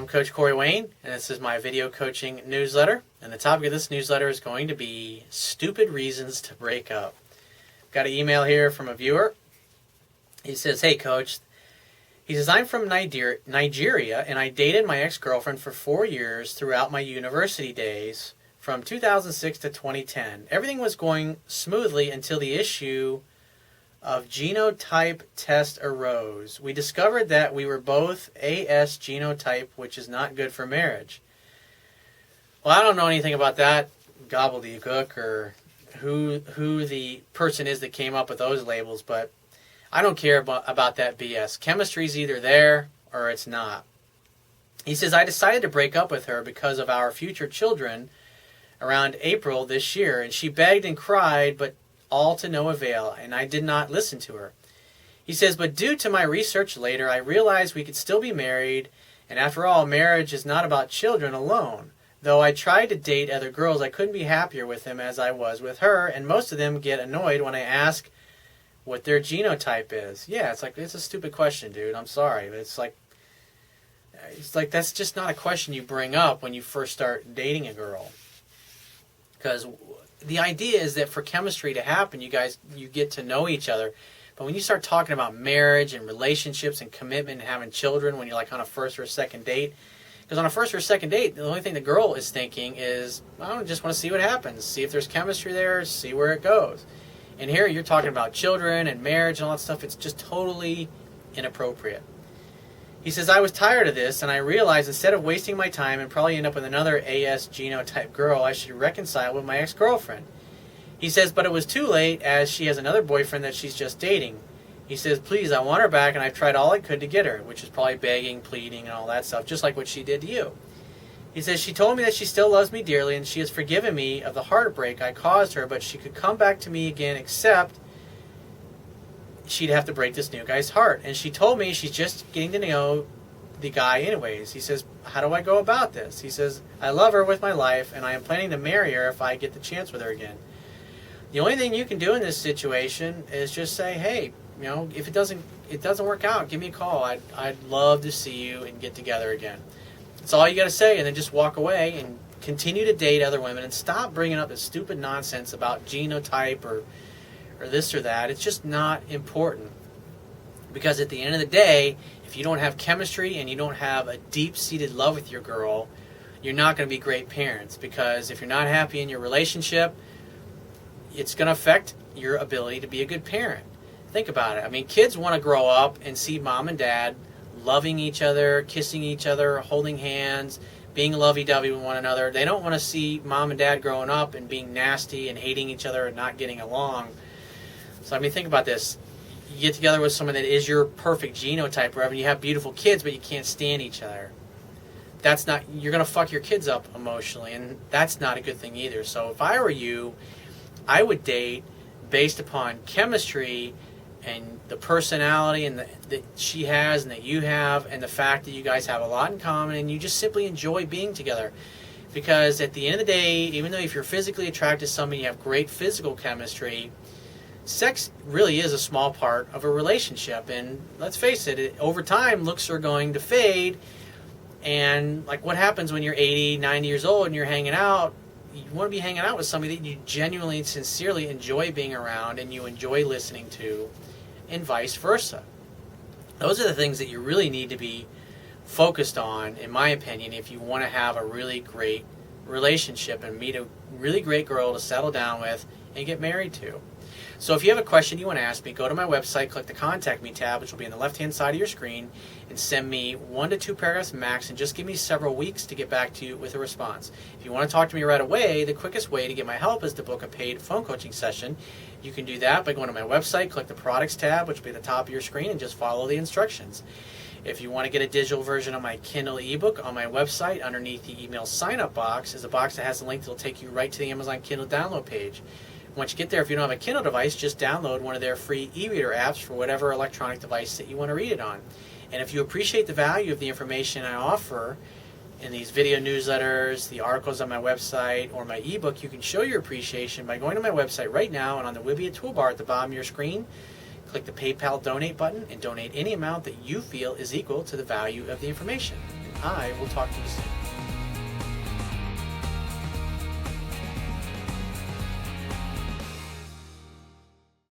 Coach Corey Wayne, and this is my video coaching newsletter. And the topic of this newsletter is going to be stupid reasons to break up. Got an email here from a viewer. He says, "Hey, Coach." He says, "I'm from Nigeria, and I dated my ex-girlfriend for 4 years throughout my university days, from 2006 to 2010. Everything was going smoothly until the issue of genotype test arose. We discovered that we were both AS genotype, which is not good for marriage." Well, I don't know anything about that gobbledygook or who the person is that came up with those labels, but I don't care about that BS. Chemistry's either there or it's not. He says, "I decided to break up with her because of our future children around April this year, and she begged and cried, but all to no avail, and I did not listen to her." He says, "But due to my research later, I realized we could still be married, and after all, marriage is not about children alone. Though I tried to date other girls, I couldn't be happier with them as I was with her, and most of them get annoyed when I ask what their genotype is." Yeah, it's a stupid question, dude. I'm sorry, but it's like that's just not a question you bring up when you first start dating a girl. Because the idea is that for chemistry to happen, you get to know each other. But when you start talking about marriage and relationships and commitment and having children when you're like on a first or a second date, because on a first or a second date, the only thing the girl is thinking is, I just want to see what happens, see if there's chemistry there, see where it goes. And here you're talking about children and marriage and all that stuff. It's just totally inappropriate. He says, "I was tired of this, and I realized instead of wasting my time and probably end up with another AS genotype girl, I should reconcile with my ex-girlfriend." He says, "But it was too late, as she has another boyfriend that she's just dating." He says, "Please, I want her back, and I've tried all I could to get her," which is probably begging, pleading, and all that stuff, just like what she did to you. He says, "She told me that she still loves me dearly, and she has forgiven me of the heartbreak I caused her, but she could come back to me again, except she'd have to break this new guy's heart. And she told me she's just getting to know the guy anyways." He says, "How do I go about this?" He says, "I love her with my life, and I am planning to marry her if I get the chance with her again." The only thing you can do in this situation is just say, "Hey, if it doesn't work out, give me a call. I'd love to see you and get together again." That's all you got to say, and then just walk away and continue to date other women and stop bringing up this stupid nonsense about genotype or this or that. It's just not important, because at the end of the day, if you don't have chemistry and you don't have a deep-seated love with your girl, you're not going to be great parents, because if you're not happy in your relationship, it's going to affect your ability to be a good parent. Think about it. I mean, kids want to grow up and see mom and dad loving each other, kissing each other, holding hands, being lovey-dovey with one another. They don't want to see mom and dad growing up and being nasty and hating each other and not getting along. So, I mean, think about this. You get together with someone that is your perfect genotype, wherever you have beautiful kids, but you can't stand each other. You're going to fuck your kids up emotionally, and that's not a good thing either. So if I were you, I would date based upon chemistry and the personality and that she has and that you have, and the fact that you guys have a lot in common and you just simply enjoy being together. Because at the end of the day, even though if you're physically attracted to somebody, you have great physical chemistry, sex really is a small part of a relationship. And let's face it, over time, looks are going to fade. And like, what happens when you're 80, 90 years old and you're hanging out? You want to be hanging out with somebody that you genuinely, sincerely enjoy being around and you enjoy listening to, and vice versa. Those are the things that you really need to be focused on, in my opinion, if you want to have a really great relationship and meet a really great girl to settle down with and get married to. So if you have a question you want to ask me, go to my website, click the Contact Me tab, which will be on the left-hand side of your screen, and send me 1 to 2 paragraphs max, and just give me several weeks to get back to you with a response. If you want to talk to me right away, the quickest way to get my help is to book a paid phone coaching session. You can do that by going to my website, click the Products tab, which will be at the top of your screen, and just follow the instructions. If you want to get a digital version of my Kindle ebook, on my website, underneath the email sign-up box, is a box that has a link that will take you right to the Amazon Kindle download page. Once you get there, if you don't have a Kindle device, just download one of their free e-reader apps for whatever electronic device that you want to read it on. And if you appreciate the value of the information I offer in these video newsletters, the articles on my website, or my ebook, you can show your appreciation by going to my website right now, and on the Wibia toolbar at the bottom of your screen, click the PayPal donate button and donate any amount that you feel is equal to the value of the information. I will talk to you soon.